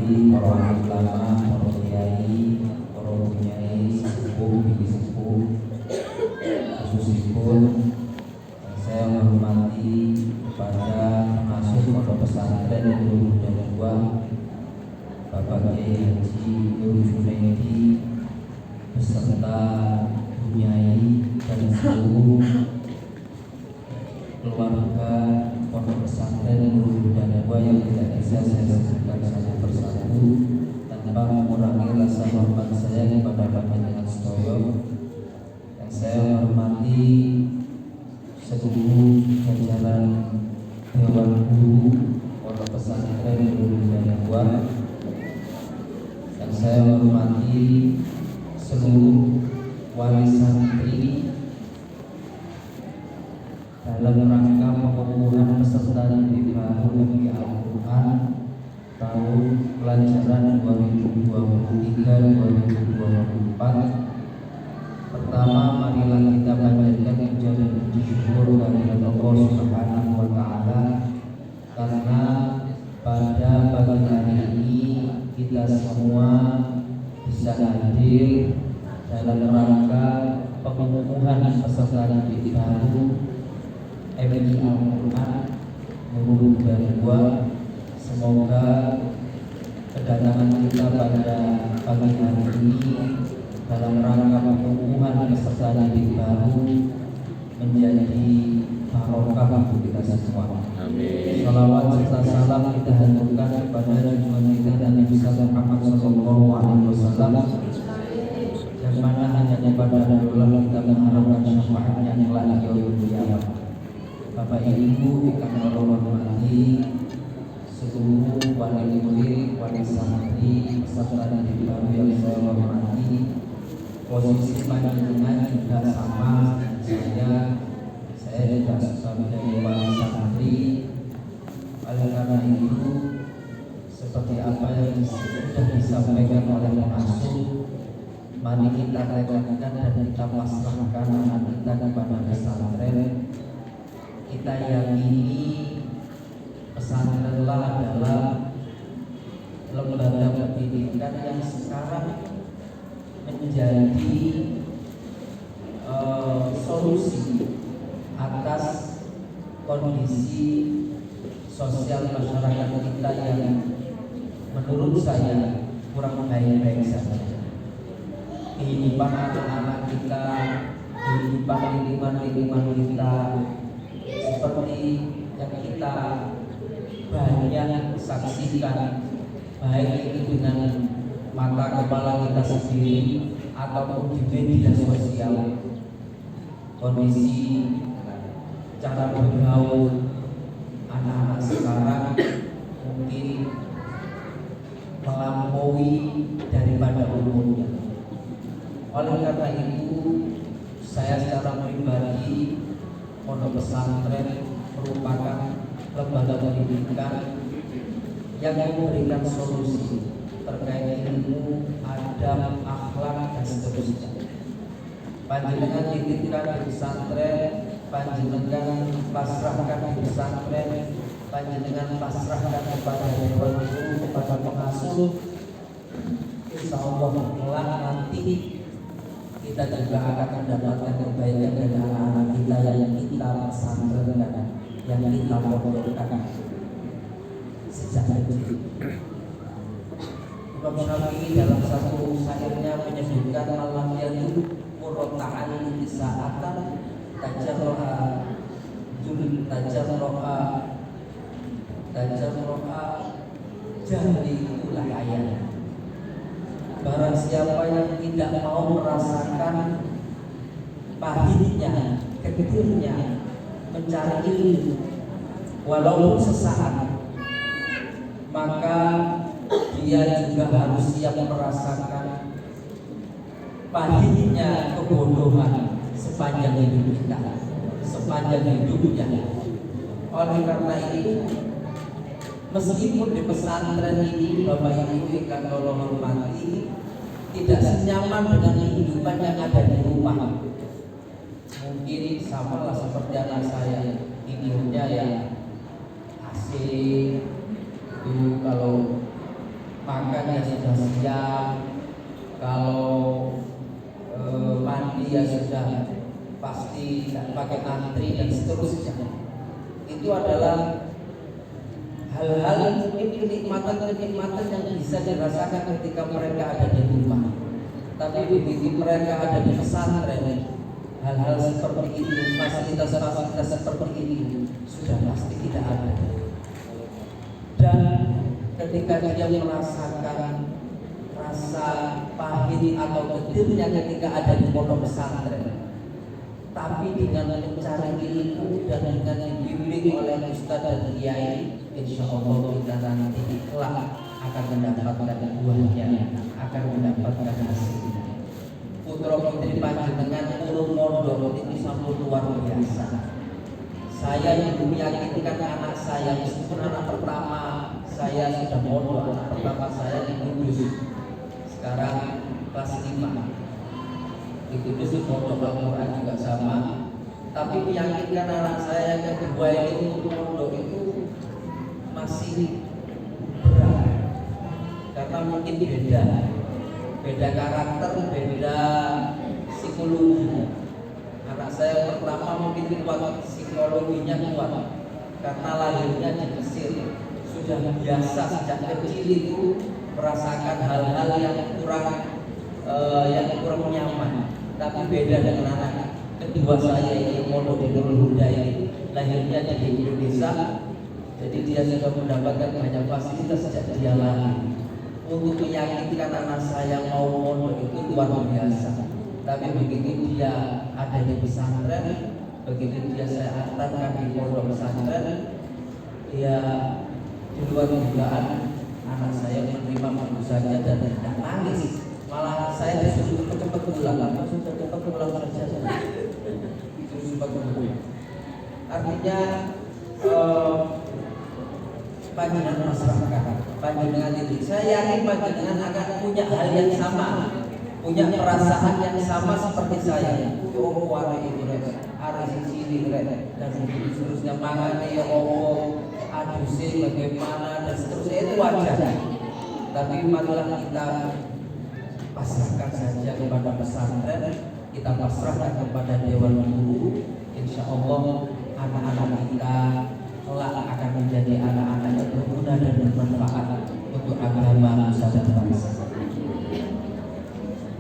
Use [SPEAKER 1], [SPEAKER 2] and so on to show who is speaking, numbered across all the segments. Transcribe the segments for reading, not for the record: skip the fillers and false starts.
[SPEAKER 1] hormati para ulama, para kiai, para kiai sepuh, bibi sepuh, khususipun saya menghormati kepada pengasuh pondok pesantren Nurul Huda Bapak Kiai Haji Nur Junaidi beserta Bunyai dan seluruh keluarga pondok pesantren Nurul Huda yang tidak bisa saya sebutkan satu persatu tanpa mengurangi rasa hormat saya kepada panjenengan sedaya. Yang saya hormati seluruh jajaran Dewan Guru pondok pesantren Nurul Huda. Yang saya hormati seluruh wali santri dalam rangka pengukuhan peserta didik baru bagi Al-Quran tahun pelajaran 2023-2024. Pertama, marilah kita panjatkan puja dan puji syukur kehadirat Allah Subhanahu wa Ta'ala, karena pada pagi hari ini kita semua bisa hadir dalam rangka pengukuhan peserta didik baru MI Al-Quran Nurul Huda. Semoga kedatangan kita pada pagi hari ini dalam rangka pengukuhan peserta didik baru menjadi barokah untuk kita semua. Amin. Salawat serta salam kita haturkan kepada junjungan kita Nabi Muhammad sallallahu alaihi wasallam, yang mana hanya pada Allah kita mengharapkan syafaatnya kelak di yaumul qiyamah. Bapak Ibu yang Allah hormati, seluruh wali murid, wali santri, peserta didik baru yang saya hormati, posisi panjenengan juga sama saya juga sebagai wali santri. Oleh karena itu, seperti apa yang sudah disampaikan oleh pengasuh, mari kita tekankan dan kita pasrahkan anak kita kepada pesantren. Kita yakini pesantrenlah adalah lembaga pendidikan yang sekarang menjadi solusi atas kondisi sosial masyarakat kita yang menurut saya kurang baik-baik saja. Kehidupan anak-anak kita, kehidupan lingkungan kita, seperti yang kita banyak saksikan, baik itu dengan mata kepala kita sendiri ataupun di media sosial. Kondisi cara bergaul anak-anak sekarang mungkin melampaui daripada umurnya. Oleh karena itu, saya secara pribadi, pondok pesantren merupakan lembaga pendidikan yang memberikan solusi terkait ilmu, adab, akhlak, dan seterusnya. Panjenengan titipkan di pesantren, panjenengan pasrahkan di pesantren, panjenengan pasrahkan kepada dewan guru, kepada pengasuh. Insya Allah kelak nanti kita juga akan mendapatkan kebaikan dari anak-anak kita yang kita pesantrenkan, yang kita pondokkan sejak kecil. Imam Syafi'i dalam satu syairnya menyebutkan malam yaitu murota'an isaatan tajarroha jahli ulah ayat. Barang siapa yang tidak mau merasakan pahitnya, kekecilnya mencari ilmu walaupun sesaat, maka dia juga harus siap merasakan pahitnya kebodohan sepanjang hidup kita, sepanjang hidupnya. Oleh karena itu, meskipun di pesantren ini Bapak Ibu yang Allah hormati tidak senyaman dengan kehidupan yang ada di rumah, mungkin sama lah seperti anak saya, tidurnya ya AC itu, kalau makan sudah siap, kalau mandi ya sudah pasti tidak pakai antri dan seterusnya. Itu adalah hal-hal mungkin kenikmatan yang bisa dirasakan ketika mereka ada di rumah. Tapi begitu mereka ada di pesantren, hal-hal seperti ini, fasilitas-fasilitas seperti ini sudah pasti tidak ada. Dan ketika dia merasakan rasa pahit atau getirnya ketika ada di pondok pesantren, tapi dengan mencari ilmu dan dengan dibimbing oleh ustaz dan kiai, insya Allah kita nanti kelak akan mendapatkan buahnya, akan mendapatkan hasilnya. Putra putri panjenengan turun mondok ini sampun luar biasa. Saya yang meyakinkan anak saya, meskipun anak pertama saya sudah mondok, anak pertama saya di Kudus, sekarang kelas 5 di Kudus, mondok Al-Quran juga sama. Tapi meyakinkan anak saya yang kedua ini untuk mondok itu masih berat, karena mungkin beda karakter, beda psikologi. Anak saya pertama mungkin kuat, psikologinya kuat karena lahirnya di Mesir, sudah biasa sejak kecil itu merasakan hal-hal yang kurang nyaman. Tapi beda dengan anak kedua saya ini, Mono di Nurul Huda ini, lahirnya di Indonesia, jadi dia sudah mendapatkan banyak fasilitas sejak dia lahir. Untuk meyakinkan anak saya mau mondok itu luar biasa. Tapi begitu dia ada di pesantren, begitu dia saya antarkan di pondok pesantren, dia di luar dugaan anak saya menerima begitu saja dan tidak nangis. Malah saya disuruh cepat pulang, sudah cepat pulang saja. Cepat pulang. Artinya panjenengan masyarakat, panjenengan itu, saya yakin panjenengan akan punya hal yang sama, punya perasaan yang sama seperti saya. Oh, wali itu harus sini dan seterusnya, makanya ya Allah, aduse bagaimana dan seterusnya, itu wajar. Tapi marilah kita pasrahkan saja kepada pesantren, kita pasrahkan kepada dewan guru. Insya Allah anak-anak kita kelak akan menjadi anak-anak yang berguna dan bermanfaat untuk agama nusa dan bangsa.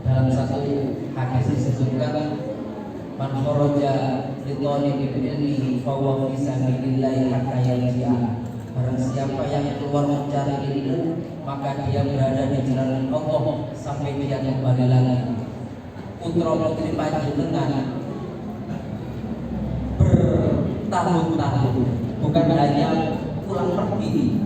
[SPEAKER 1] Dalam satu hadis disebutkan, man kharaja li thalibil ilmi fa huwa fi sabilillah hatta yarji'a. Barang siapa yang keluar mencari ilmu, maka dia berada di jalan Allah sampai dia kembali lagi. Putra putri panjenengan bertahun-tahun, bukan hanya pulang pergi,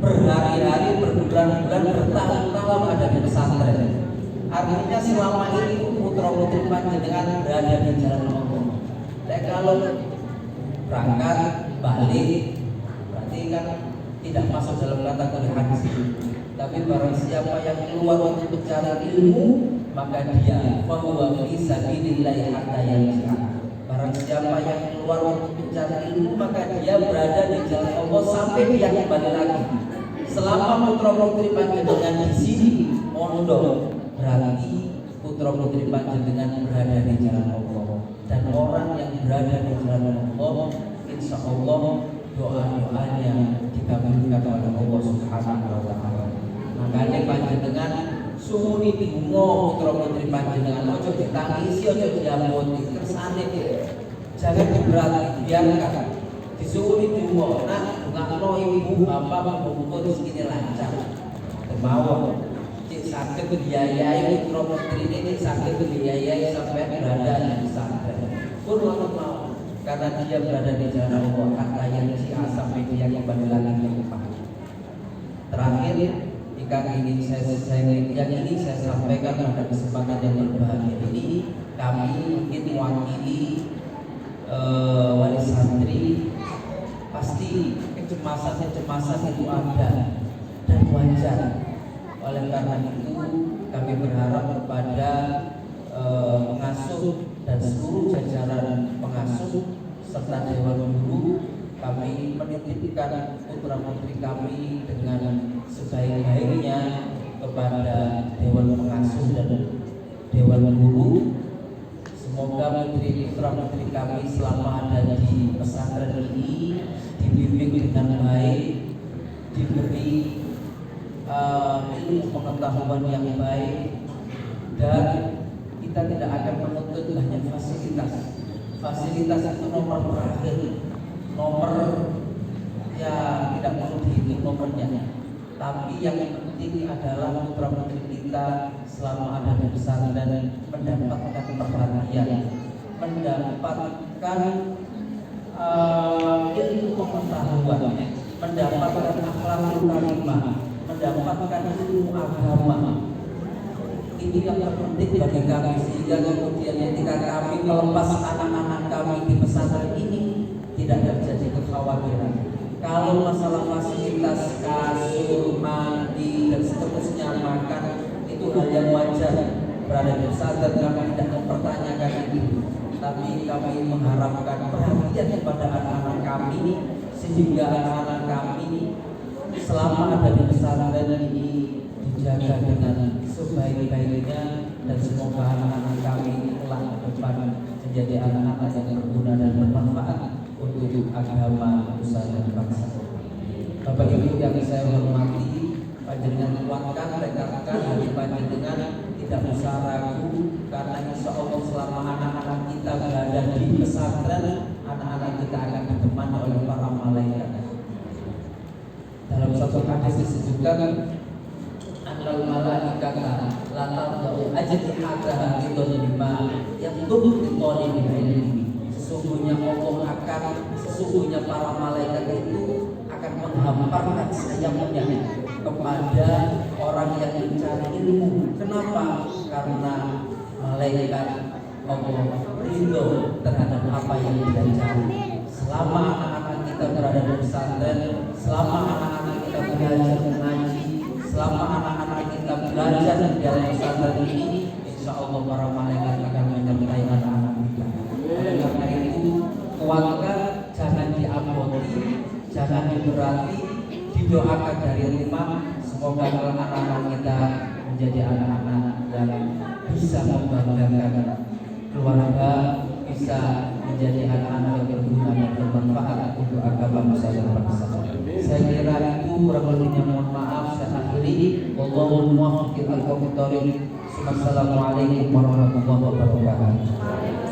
[SPEAKER 1] berhari-hari, berbulan-bulan, bertahun-tahun ada di pesantren. Artinya selama ini putra putri panjenengan berada di jalan Allah. Dan kalau berangkat balik, berarti kan tidak masuk dalam kategori hadis itu. Tapi barang siapa yang keluar untuk mencari ilmu, maka dia fahuwa fi sabilillah hatta yarji'a. Barang siapa yang keluar untuk mencari ilmu, maka dia berada di jalan Allah sampai dia kembali lagi. Selama putra putri panjenengan di sini mondok, berarti putra putri panjenengan berada di jalan Allah. Dan orang yang berada di jalan Allah, insya Allah doa-doanya dikabulkan oleh Allah Subhanahu wa Ta'ala. Makanya panjenengan sumuni dingo putra putri panjenengan, ojo ditangisi, ojo diamoti, kersane jangan diberati, biarkan disuruh dingo. Nah, ngakno ibu bapak membungkus ini lancar, terbawa cik sakit biayai putra putri ini, sakit biayai sampai berada di pesantren pun mau, karena dia berada di jalan Allah, kata yang si sampai dia kembali lagi ke depan. Terakhir, yang ini saya sampaikan pada kesempatan yang berbahagia ini, kami mungkin mewakili wali santri, pasti kecemasan itu ada dan wajar. Oleh karena itu kami berharap kepada pengasuh dan seluruh jajaran pengasuh serta dewan guru, kami menitipkan putra putri kami dengan sebaik-baiknya kepada Dewan Pengasuh dan Dewan Guru. Semoga putra putri kami selama ada di pesantren ini dibimbing dengan baik, diberi ilmu pengetahuan yang baik, dan kita tidak akan menuntut banyak fasilitas. Fasilitas itu nomor terakhir, nomor ya tidak perlu dihitung nomornya. Tapi yang penting adalah putra putri kita selama ada di pesantren mendapatkan perhatian, mendapatkan ilmu pengetahuan, mendapatkan akhlakul karimah, mendapatkan ilmu agama. Ini yang terpenting bagi kami, sehingga kemudian ketika kami melepas anak-anak kami di pesantren ini tidak terjadi kekhawatiran. Kalau masalah fasilitas kasur, mandi dan seterusnya, makan itu hal yang wajar. Berada di pesantren kami tidak mempertanyakan itu, tapi kami mengharapkan perhatian kepada anak-anak kami, sehingga anak-anak kami selama ada di pesantren ini dijaga dengan sebaik-baiknya, dan semoga anak-anak kami ini kelak ke depan menjadi anak-anak yang berguna dan bermanfaat untuk agama, nusa dan bangsa. Bapak Ibu yang saya hormati, panjenengan kuatkan, regangkan hati panjenengan, tidak usah ragu, karena insya Allah selama anak-anak kita berada di pesantren, anak-anak kita akan ditemani oleh para malaikat. Dalam satu hadis disebutkan, annal malaikata la tadau ajnihataha lidhima yaqtubu li ilmi. Sesungguhnya para malaikat itu akan menghamparkan sayapnya kepada orang yang mencari ilmu. Kenapa? Karena malaikat Allah ridho terhadap apa yang dia cari. Selama anak-anak kita berada di pesantren, selama anak-anak kita belajar mengaji, selama anak-anak kita belajar di dalam pesantren ini, insya Allah para malaikat akan menyertai anak-anak kita. Oleh karena itu, kuatkan, jangan diampuni, jangan diberati, didoakan dari rumah. Semoga anak-anak kita menjadi anak-anak yang bisa membanggakan keluarga, bisa menjadi anak-anak yang berguna dan bermanfaat untuk agama nusa dan bangsa. Saya kira itu, kurang lebihnya mohon maaf. Saya akhiri. Wallahul muwaffiq ila aqwamit thoriq. Wassalamualaikum warahmatullahi wabarakatuh.